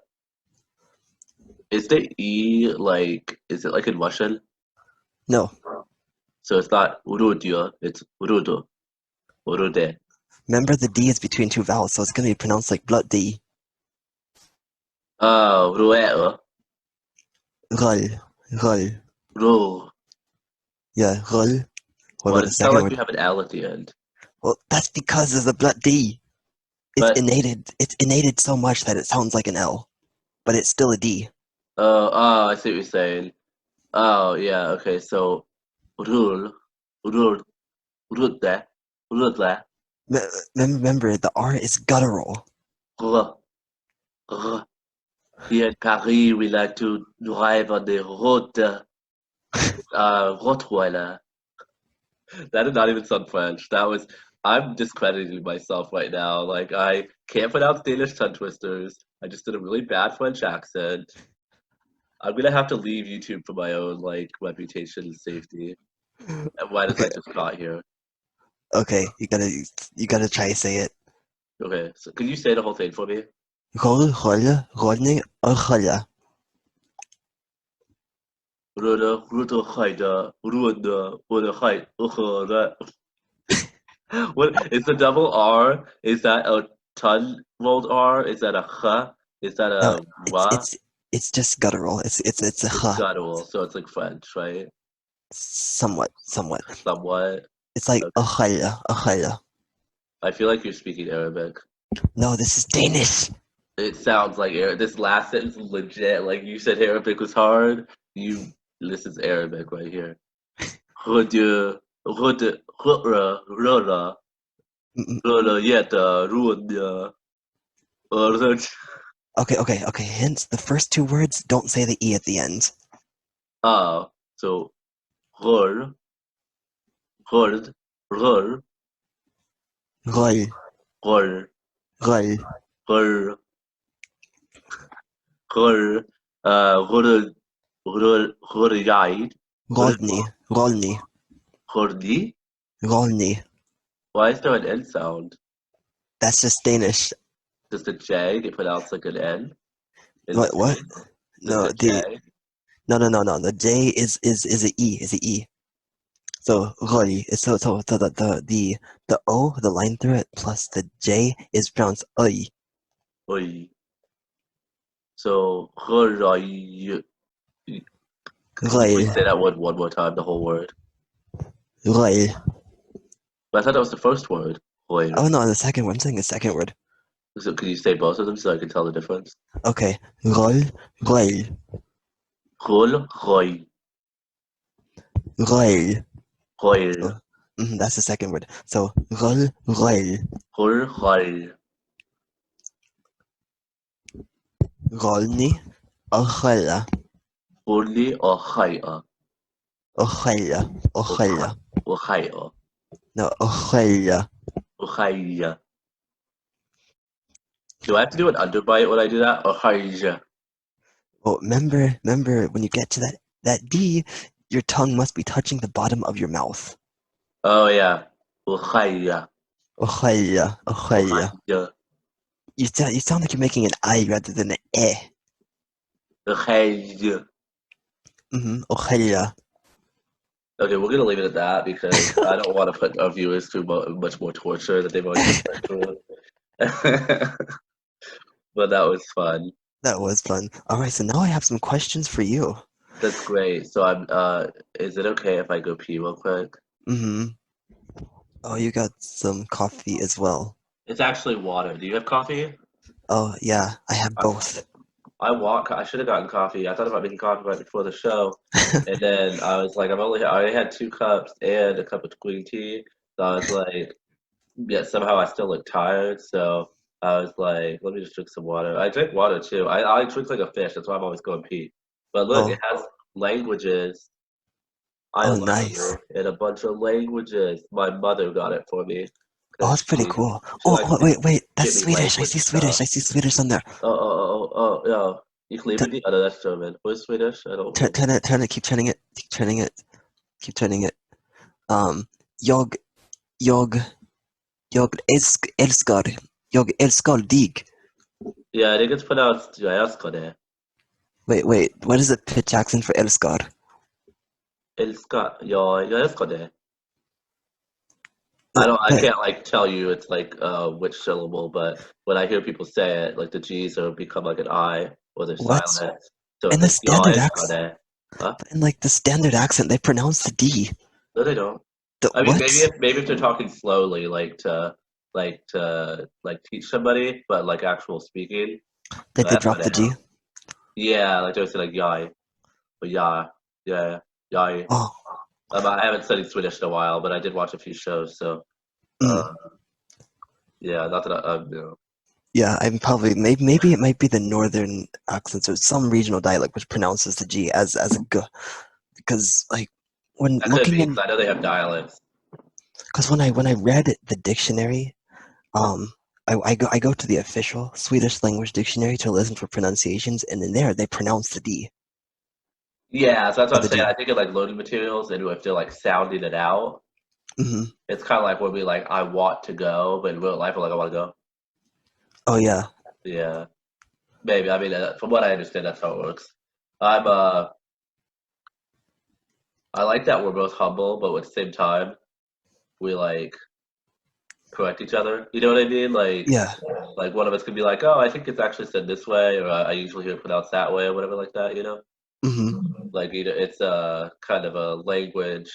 is the E like? Is it like in Russian? No, So it's not Urudya. It's Urudu. Urude. remember the D is between two vowels, so it's gonna be pronounced like blood D. Oh, Rueo. Rol, rol. Ru. Yeah, rol. What Why about does the it sound second like you word? have an L at the end? Well, that's because of the blood D. It's But innated. It's innated so much that it sounds like an L, but it's still a D. oh, I see what you're saying. Oh, yeah. Okay. So Urul, Urul, Urudde, Urudle. Remember, the R is guttural. Ugh, ugh. Here in Paris, we like to drive on the route, Rottweiler. That did not even sound French. That was, I'm discrediting myself right now. Like, I can't pronounce Danish tongue twisters. I just did a really bad French accent. I'm gonna have to leave YouTube for my own, like, reputation and safety. And why does I Okay, just got here? okay, you gotta try to say it. Okay, so can you say the whole thing for me? Rol, rol, rolling, rolla. Rude, Rude, Haida, Rude, Rude, Haid, What is the double R? Is that a ton rolled R? Is that a ch? Is that No, a it's wa? it's it's just guttural. It's a It's huh, guttural, so it's like French, right? somewhat. Somewhat. It's like Okay. a rolla. I feel like you're speaking Arabic. No, this is Danish. It sounds like Arabic. This last sentence is legit. Like you said Arabic was hard. This is Arabic right here. Rudu, rudu, rura, rura, Mm-mm. rura, yeta, ruda, Okay. Hence, the first two words don't say the e at the end. Ah, so rur, rurd, rur, Roll, rur, roll, rur, rur, rur, rur, rurjaid, rur, rolni, rolni, rurdi. rolni. Why is there an N sound? That's just Danish. Does the J get pronounced like an N in this What? case? Does No, the J? no. The J is a E, is a E. So roll. So the O, the line through it, plus the J is pronounced oi. Oi. So, rurjai. Can you Roll, please say that word one more time, the whole word? roll. But I thought that was the first word. Roir. Oh no, the second one. I'm saying the second word. So can you say both of them so I can tell the difference? Okay, roll, roll, Rol, roi, roll. roir, So, that's the second word. So roll, roll, rol, rol, rolni, ochella, rolli, ochaia, ochella, ochella. ochaia, No, ochella. ochaia. Do I have to do an underbite when I do that? Ochaia. Well, remember when you get to that D, your tongue must be touching the bottom of your mouth. Oh yeah. Ochaia, Ochella, ochella. ochaia, You sound like you're making an I rather than an E. ochaia. Ochella. Okay, we're gonna leave it at that because I don't want to put our viewers through much more torture that they've already been put through. But that was fun. That was fun. All right, so now I have some questions for you. That's great. So is it okay if I go pee real quick? Mm-hmm. Oh, you got some coffee as well. It's actually water. Do you have coffee? Oh, yeah, I have I, both. I should have gotten coffee. I thought about making coffee right before the show, and then I was like, I already had 2 cups and a cup of green tea. So I was like, yeah, somehow I still look tired. So I was like, let me just drink some water. I drink water too. I drink like a fish. That's why I'm always going pee. But look, it Oh, has languages I oh, learned nice. in a bunch of languages. My mother got it for me Oh, because that's pretty cool. she Oh, likes oh, to wait, that's get me Swedish. I language see stuff. Swedish. I see Swedish on there. Yeah. Ich liebe T die. Oh, no, that's German. What is Swedish? I don't remember. turn it, keep turning it, keep turning it, keep turning it. Um, jag, jag, jag älskar dig. Yeah, I think it's pronounced Jayaskone. Wait, what is the pitch accent for älskar? Ilska, ja, Jayaskone. I But can't like tell you it's like which syllable, but when I hear people say it, like the G's are become like an I or they're what? silent. So In it's the like ja standard accent, Ilskone. Huh? in like the standard accent, they pronounce the D. No, they don't. The I mean, what? maybe if they're talking slowly, like teach somebody, but like actual speaking, Like they that's drop what the I G. have. Yeah, like they would say like yai or ya, yeah, yai. Oh, I haven't studied Swedish in a while, but I did watch a few shows, so mm. uh, yeah, not that Yeah, I'm probably maybe it might be the northern accents or some regional dialect which pronounces the G as a G. Because like when that could looking be in, because I know they have dialects. because when I read the dictionary, um, I go to the official Swedish language dictionary to listen for pronunciations, and in there they pronounce the D Yeah, so that's or what I'm the saying. I G. think of like loading materials, and if they're like sounding it out, Hmm. it's kind of like when we like I want to go, but in real life we're like I want to go. Oh yeah, Yeah, maybe. I mean, from what I understand, that's how it works. I'm I like that we're both humble, but at the same time, we like correct each other. You know what I mean? yeah. Like one of us could be like, "Oh, I think it's actually said this way," or I usually hear it pronounced that way, or whatever like that. You know, Hmm. like it's a kind of a language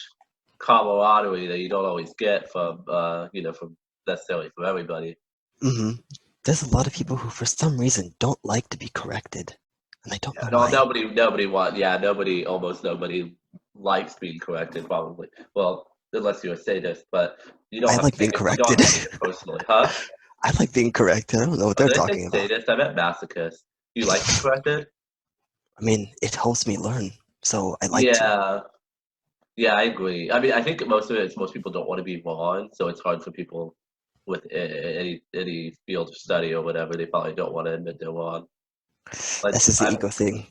camaraderie that you don't always get from from necessarily from everybody. Hmm. There's a lot of people who, for some reason, don't like to be corrected, and I don't Yeah, know no, why. almost nobody likes being corrected, probably. Well, unless you're a sadist, but I like being you don't corrected. have to take it personally, huh? I like being corrected. I don't know what Oh, they're did I say talking about. sadist? I meant masochist. Do you like being corrected? I mean, it helps me learn, so I like to. Yeah, yeah, I agree. I mean, I think most of it is most people don't want to be wrong, so it's hard for people with any field of study or whatever. They probably don't want to admit they're wrong. Like That's just the I've ego thing.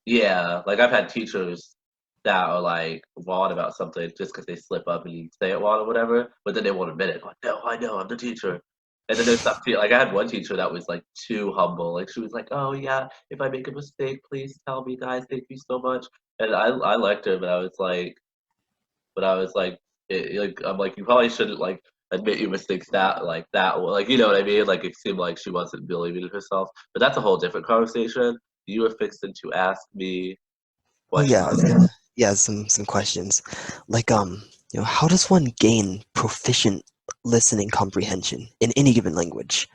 Yeah, like I've had teachers that are like wrong about something just because they slip up and say it wrong or whatever, but then they won't admit it. Like, no, I know, I'm the teacher. And then there's stuff too. Like I had one teacher that was like too humble. Like she was like, "Oh yeah, if I make a mistake, please tell me, guys. Thank you so much." And I liked her, but I was like I'm like, you probably shouldn't like admit your mistakes that like you know what I mean? Like it seemed like she wasn't believing in herself. But that's a whole different conversation. You were fixing to ask me Oh yeah, I was questions. gonna. Yeah, some questions, like how does one gain proficient listening comprehension in any given language?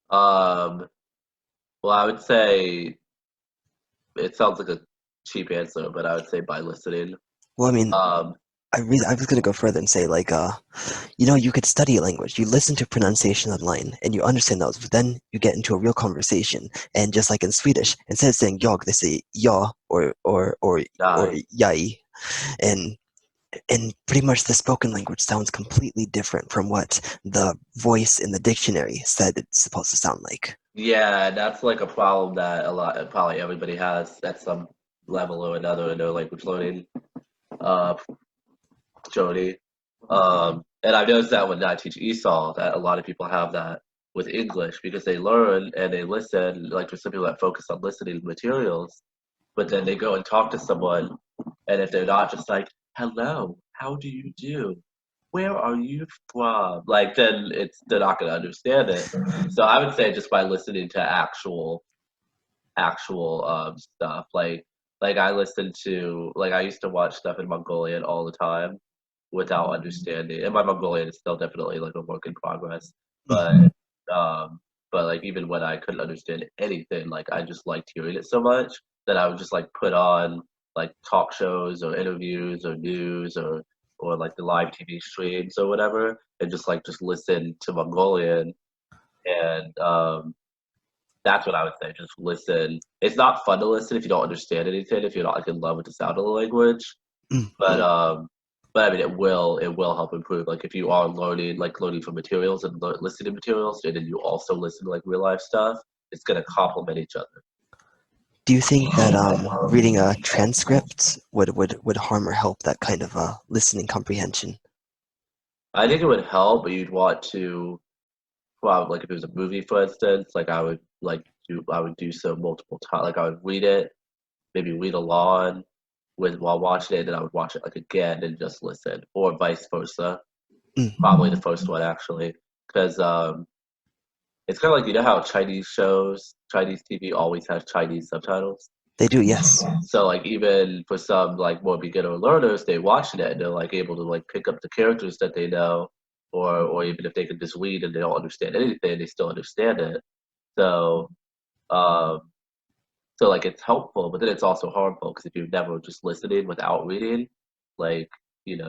Um, well, I would say it sounds like a cheap answer, but I would say by listening. Well, I mean, Um, I was gonna go further and say like you could study a language, you listen to pronunciation online, and you understand those, but then you get into a real conversation, and just like in Swedish, instead of saying jag, they say ja or I, jai, and pretty much the spoken language sounds completely different from what the voice in the dictionary said it's supposed to sound like. yeah, that's like a problem that probably everybody has at some level or another in their language learning. Uh, Jody. And I've noticed that when I teach ESOL, that a lot of people have that with English because they learn and they listen. Like there's some people that focus on listening to materials, but then they go and talk to someone, and if they're not just like, "Hello, how do you do? Where are you from?" Like then they're not going to understand it. So I would say just by listening to actual stuff, like. Like I listen to like I used to watch stuff in Mongolian all the time without understanding. And my Mongolian is still definitely like a work in progress. But Mhm. um but like even when I couldn't understand anything, like I just liked hearing it so much that I would just like put on like talk shows or interviews or news or like the live TV streams or whatever and just listen to Mongolian and that's what I would say. Just listen. It's not fun to listen if you don't understand anything, if you're not like in love with the sound of the language. Mm. But I mean, it will help improve. Like if you are learning from materials and listening to materials, and then you also listen to like real life stuff, it's gonna complement each other. Do you think that reading a transcript would harm or help that kind of listening comprehension? I think it would help, but you'd want to probably like if it was a movie, for instance, like I would do so multiple times. Like I would read it, maybe read along with while watching it, and then I would watch it like again and just listen, or vice versa. Mm. Probably the first one actually, because it's kind of like you know how Chinese shows, Chinese TV always has Chinese subtitles. They do, yes. So like even for some like more beginner learners, they watching it and they're like able to like pick up the characters that they know, or even if they can just read and they don't understand anything, they still understand it. So um, so like it's helpful, but then it's also harmful because if you're never just listening without reading, like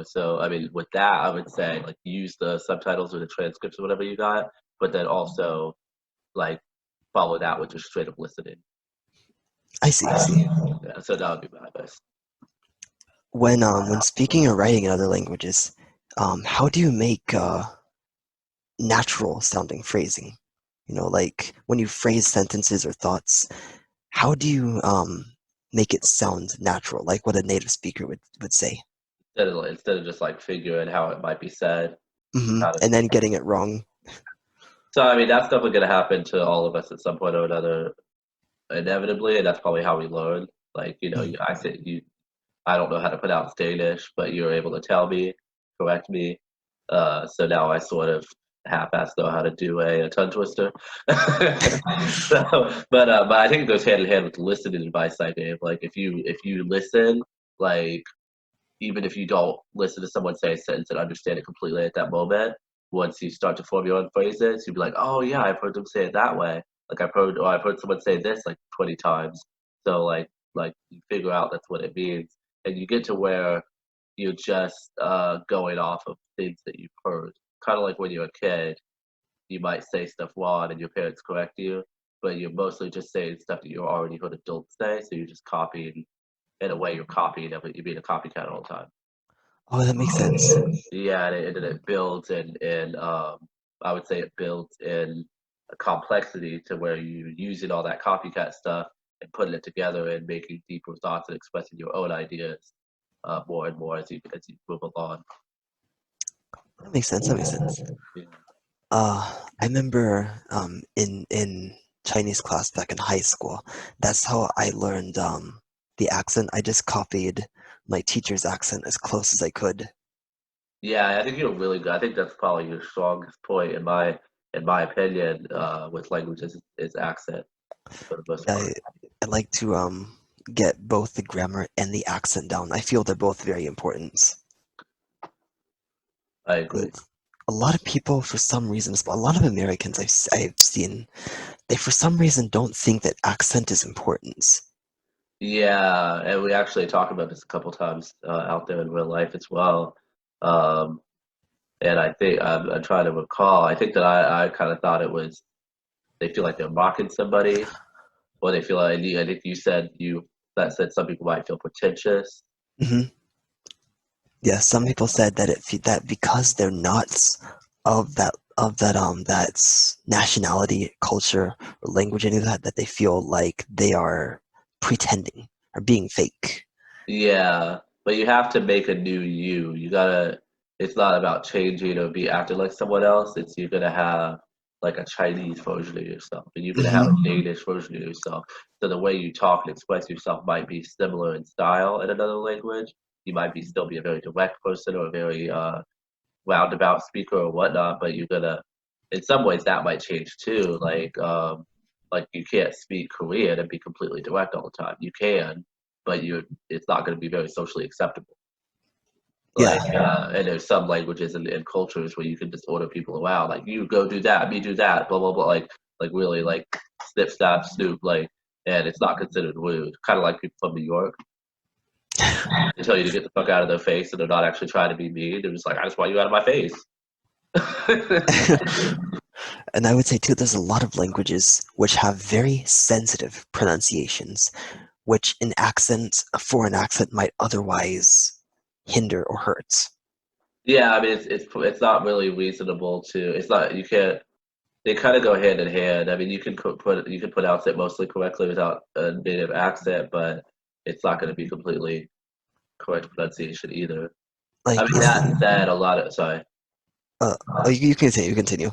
so I mean with that I would say like use the subtitles or the transcripts or whatever you got, but then also like follow that with just straight up listening. I see. Yeah, so that would be my advice. When speaking or writing in other languages, how do you make natural sounding phrasing? Like when you phrase sentences or thoughts, how do you make it sound natural, like what a native speaker would say? Instead of just like figuring how it might be said, you kind of And then getting it wrong. so I mean that's definitely gonna happen to all of us at some point or another, inevitably, and that's probably how we learn. Like Mm. I said I don't know how to pronounce Danish, but you're able to tell me, correct me. So now I sort of half-assed know how to do a tongue twister. So, but I think it goes hand in hand with the listening advice I gave. Like if you listen, like even if you don't listen to someone say a sentence and understand it completely at that moment, once you start to form your own phrases, you'll be like, oh yeah, I've heard them say it that way. Like I've heard someone say this like 20 times. So like you figure out that's what it means, and you get to where you're just going off of things that you've heard. Kind of like when you're a kid, you might say stuff wrong and your parents correct you, but you're mostly just saying stuff that you already heard adults say. So you're just copying. In a way, you're copying every. You're being a copycat all the time. Oh, that makes sense. Yeah, and then it builds and I would say it builds in a complexity to where you're using all that copycat stuff and putting it together and making deeper thoughts and expressing your own ideas more and more as you move along. That makes sense. That makes sense. Yeah. I remember in Chinese class back in high school, that's how I learned the accent. I just copied my teacher's accent as close as I could. Yeah, I think you're really good. I think that's probably your strongest point in my opinion with languages is accent for the most part. I like to get both the grammar and the accent down. I feel they're both very important. I agree. A lot of people, for some reasons, a lot of Americans I've seen, they for some reason don't think that accent is important. Yeah, and we actually talked about this a couple times out there in real life as well. Um, and I think I'm trying to recall. I think that I kind of thought it was they feel like they're mocking somebody, or they feel like I think you said you that said some people might feel pretentious. Hmm. Yeah, some people said that that because they're not of that nationality, culture, or language, any of that, that they feel like they are pretending or being fake. Yeah, but you have to make a new you. You gotta. It's not about changing or be acting like someone else. It's you're gonna have like a Chinese version of yourself, and you're gonna have a Hmm. Danish version of yourself. So the way you talk and express yourself might be similar in style in another language. You might be still be a very direct person or a very roundabout speaker or whatnot, but you're gonna. In some ways, that might change too. Like you can't speak Korean and be completely direct all the time. You can, but it's not going to be very socially acceptable. Yeah, Like, and there's some languages and cultures where you can just order people around, like you go do that, me do that, blah blah blah, like really like snip snap snoop, like, and it's not considered rude. Kind of like people from New York. They tell you to get the fuck out of their face, and they're not actually trying to be mean. They're just like, I just want you out of my face. and I would say too, there's a lot of languages which have very sensitive pronunciations, which an accent, a foreign accent, might otherwise hinder or hurt. Yeah, I mean it's not really reasonable to. It's not you can't. They kind of go hand in hand. I mean, you can pronounce it mostly correctly without a native accent, but it's not going to be completely correct pronunciation either. I Like, mean, it's that said, a lot of sorry, uh, oh, you continue, you continue.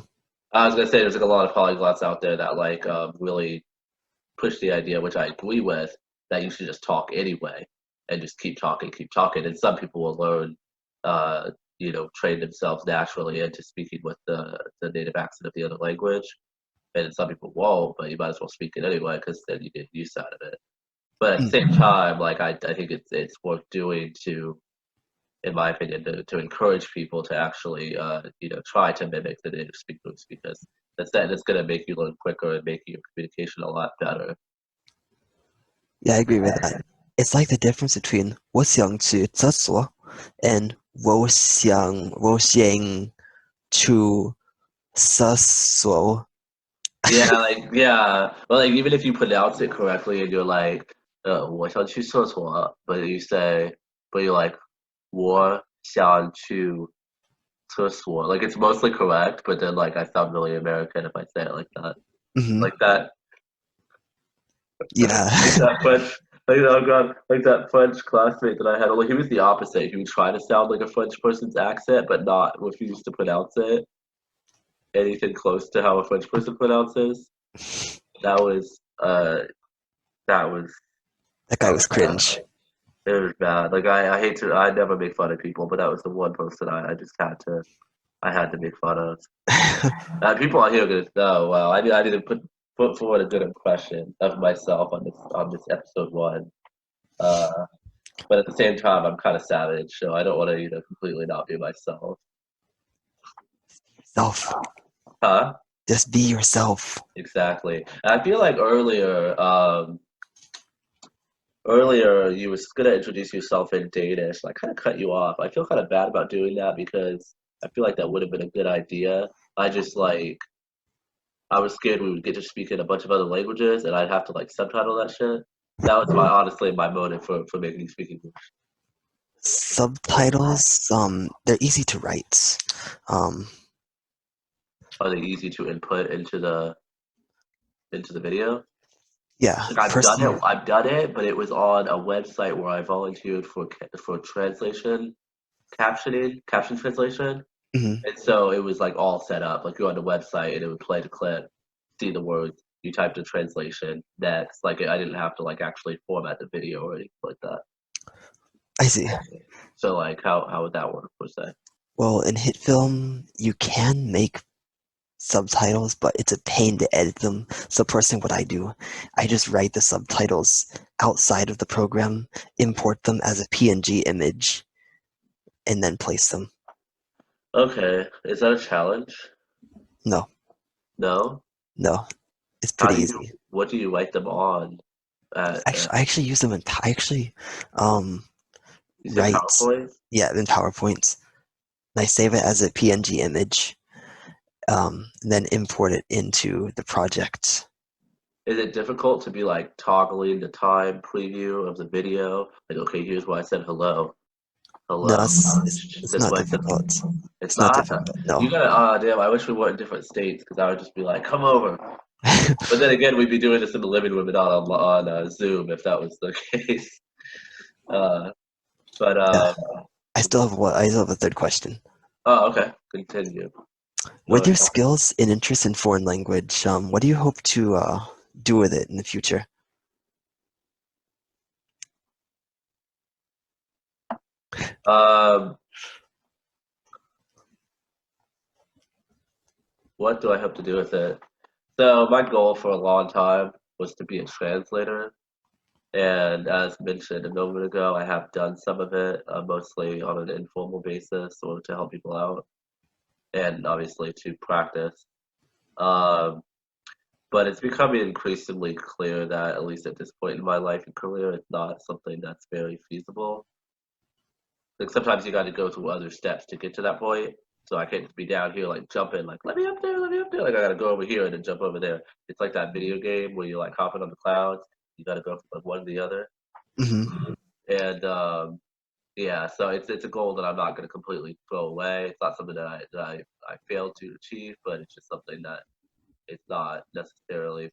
I was gonna say there's like a lot of polyglots out there that like really push the idea, which I agree with, that you should just talk anyway and just keep talking, and some people will learn, train themselves naturally into speaking with the native accent of the other language, and some people won't, but you might as well speak it anyway because then you get use out of it. But at the Mm, same time, like I think it's worth doing to, in my opinion, to encourage people to actually, try to mimic the native speakers because that's going to make you learn quicker and make your communication a lot better. yeah, I agree with that. It's like the difference between 我想去厕所 and 我想去厕所. Yeah, like yeah, well, like even if you pronounce it correctly and you're like, 我想去厕所, but you're like, 我想去厕所. Like it's mostly correct, but then like I sound really American if I say it like that. Hmm. Like that Yeah. like that French, like oh god, like that French classmate that I had. Well, he was the opposite. He would try to sound like a French person's accent, but not refuse to pronounce it anything close to how a French person pronounces. That was that was That that guy was was bad. cringe. It was bad. Like I hate to. I never make fun of people, but that was the one person I just had to. I had to make fun of. People out here are gonna know. Well, I need to put forward a good impression of myself on this episode one. Uh, but at the same time, I'm kind of savage, so I don't want to completely not be myself. Self. Huh? Just be yourself. Exactly. And I feel like earlier you was gonna introduce yourself in Danish, and I kind of cut you off. I feel kind of bad about doing that because I feel like that would have been a good idea. I just like I was scared we would get to speak in a bunch of other languages, and I'd have to like subtitle that shit. That was honestly my motive for making you speak English. Subtitles, they're easy to write. Um, Are they easy to input into the video? yeah, Like I've done personally, it, but it was on a website where I volunteered for translation, caption translation. mhm. And so it was like all set up. Like you're on the website and it would play the clip, see the words, you type the translation next. Like I didn't have to like actually format the video or anything like that. I see. So like how would that work per se? Well, in hit film, you can make subtitles, but it's a pain to edit them. So personally, what I do, I just write the subtitles outside of the program, import them as a PNG image, and then place them. Okay, is that a challenge? No, No. no, it's How pretty do you? easy. What do you write them on? I actually use them in I actually um, You say write, PowerPoint? yeah, in PowerPoint. And I save it as a PNG image, and then import it into the project. Is it difficult to be like toggling the time preview of the video? Like, okay, here's why I said hello. No, Hello. it's This not way, I said difficult. it's It's not not. difficult. You No. gotta. Damn. I wish we were in different states because I would just be like, "Come over." But then again, we'd be doing this in the living room and not on Zoom if that was the case. Uh, but Yeah, I still have a third question. oh, okay. Continue. Go With your ahead. skills and interest in foreign language, what do you hope to do with it in the future? Um, what do I hope to do with it? So my goal for a long time was to be a translator. And as mentioned a moment ago, I have done some of it, mostly on an informal basis or to help people out, and obviously to practice. Um, but it's becoming increasingly clear that, at least at this point in my life and career, it's not something that's very feasible. Like sometimes you got to go through other steps to get to that point. So I can't just be down here like jumping, like let me up there, let me up there. Like I gotta go over here and then jump over there. It's like that video game where you're like hopping on the clouds. You gotta go from like one to the other. Hmm. And yeah, so it's a goal that I'm not gonna completely throw away. It's not something that I failed to achieve, but it's just something that it's not necessarily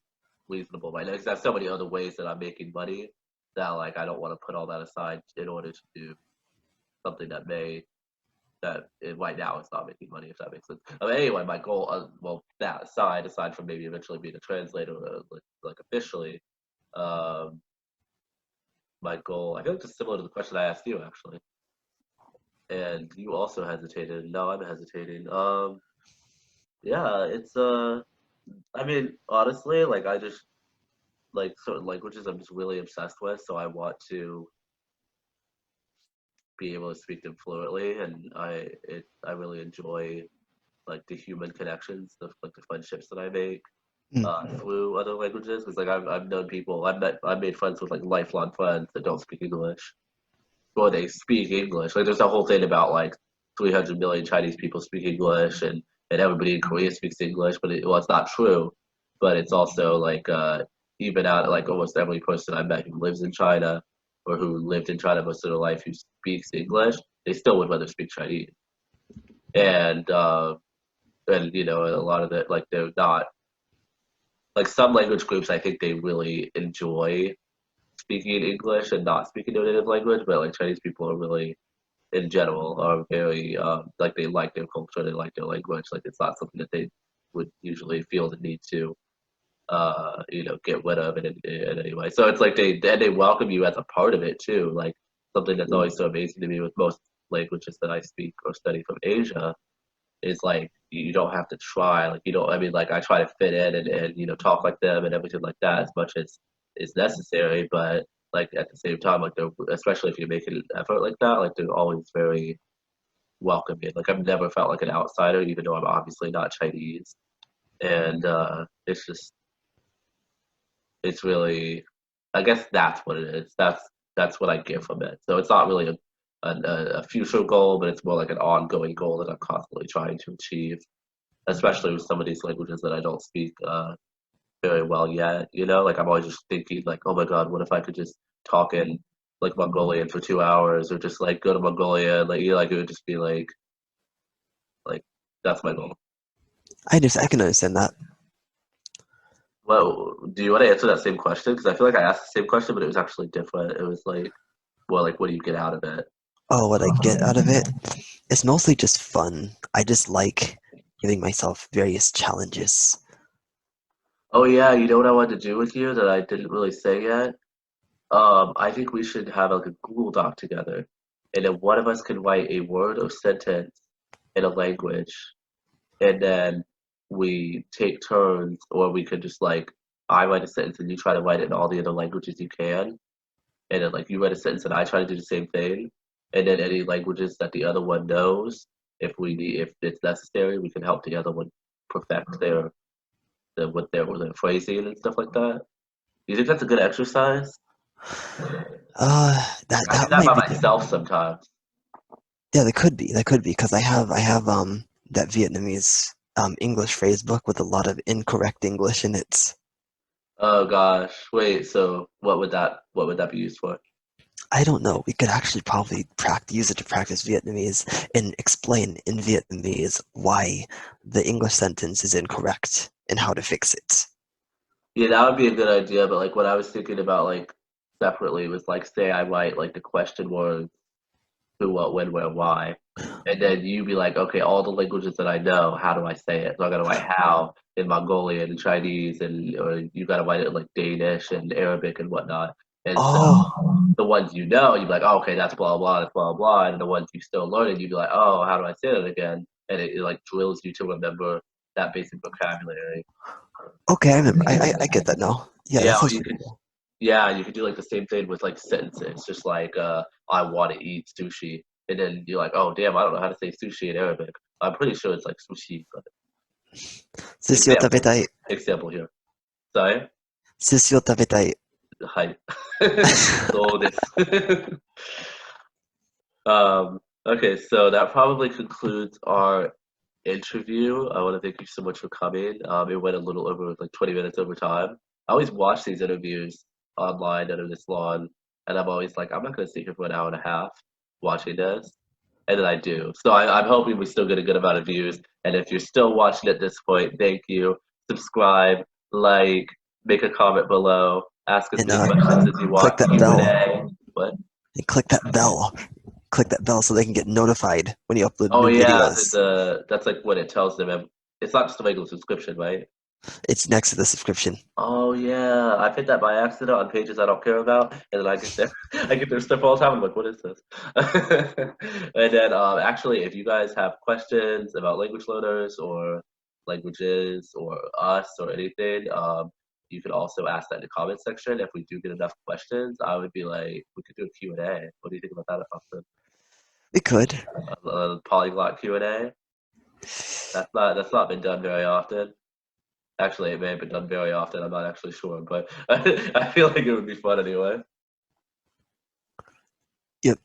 reasonable right now because I have so many other ways that I'm making money that like I don't want to put all that aside in order to do something right now it's not making money, if that makes sense. Anyway, my goal, well, that aside from maybe eventually being a translator, like officially, um, my goal, I feel like it's similar to the question I asked you actually, and you also hesitated. No, I'm hesitating. Yeah, I mean, honestly, like I just like certain languages I'm just really obsessed with, so I want to be able to speak them fluently, and I really enjoy like the human connections, the friendships that I make through other languages. Because like I've known people, I've made friends with like lifelong friends that don't speak English, or they speak English. Like there's a whole thing about like 300 million Chinese people speak English, and everybody in Korea speaks English, but well, it's not true. But it's also like even out like almost every person I met who lives in China or who lived in China most of their life who speaks English, they still would rather speak Chinese. And and you know a lot of it like they're not like some language groups I think they really enjoy speaking English and not speaking their native language, but like Chinese people are really in general are very like they like their culture, they like their language. Like it's not something that they would usually feel the need to you know get rid of in any way. So it's like they welcome you as a part of it too. Like something that's always so amazing to me with most languages that I speak or study from Asia is like you don't have to try. Like you don't. I mean, like I try to fit in and you know talk like them and everything like that as much as is necessary. But like at the same time, like they're especially if you're making an effort like that, like they're always very welcoming. Like I've never felt like an outsider, even though I'm obviously not Chinese. And it's just it's really, I guess that's what it is. That's what I get from it. So it's not really a future goal, but it's more like an ongoing goal that I'm constantly trying to achieve, especially with some of these languages that I don't speak very well yet. You know, like I'm always just thinking like, oh my God, what if I could just talk in like Mongolian for 2 hours, or just like go to Mongolia, like you know, like it would just be like that's my goal. I can understand that. Well, do you want to answer that same question? Because I feel like I asked the same question, but it was actually different. It was like, well, like what do you get out of it? Oh, what I get out of it? It's mostly just fun. I just like giving myself various challenges. Oh yeah, you know what I wanted to do with you that I didn't really say yet? I think we should have like a Google Doc together, and then one of us can write a word or sentence in a language, and then we take turns, or we could just like I write a sentence and you try to write it in all the other languages you can, and then like you write a sentence and I try to do the same thing, and then any languages that the other one knows, if it's necessary, we can help the other one perfect with their phrasing and stuff like that. Do you think that's a good exercise? I do That that might by be good. myself sometimes. Yeah, that could be because I have that Vietnamese English phrase book with a lot of incorrect English in it. Oh gosh, wait. So what would that be used for? I don't know. We could actually probably use it to practice Vietnamese and explain in Vietnamese why the English sentence is incorrect and how to fix it. Yeah, that would be a good idea. But like what I was thinking about like separately was like say I write like the question words who, what, when, where, why. And then you be like, okay, all the languages that I know, how do I say it? So I gotta write how in Mongolian and Chinese, and or you gotta write it in like Danish and Arabic and whatnot. And so Oh, the ones you know, you'd be like, oh, okay, that's blah blah, that's blah blah. And the ones you still learning, you'd be like, oh, how do I say that again? And it like drills you to remember that basic vocabulary. okay. I remember. I get that now. Yeah, that Yeah, sounds pretty cool. Yeah, you could do like the same thing with like sentences, just like I want to eat sushi, and then you're like, oh damn, I don't know how to say sushi in Arabic. I'm pretty sure it's like sushi, but 寿司を食べ example, たい。example here. Sorry? 寿司を食べたい。はい。そうです。Okay, so that probably concludes our interview. I want to thank you so much for coming. It went a little over like 20 minutes over time. I always watch these interviews online that are this long, and I'm always like, I'm not going to sit here for an hour and a half watching this. And then I do. So I'm hoping we still get a good amount of views. And if you're still watching at this point, thank you. Subscribe, like, make a comment below, ask as And many questions as you click want, that bell. Q&A. What? And click that bell. Click that bell so they can get notified when you upload Oh new yeah, videos. that's like what it tells them. It's not just a regular subscription, right? It's next to the subscription. Oh yeah, I've hit that by accident on pages I don't care about, and then I get there, I get their stuff all the time. I'm like, what is this? And then actually, if you guys have questions about language learners or languages or us or anything, you could also ask that in the comment section. If we do get enough questions, I would be like, we could do a Q&A. What do you think about that, Austin? We could. A polyglot Q&A? That's not been done very often. Actually, it may have been done very often. I'm not actually sure, but I feel like it would be fun anyway. Yep.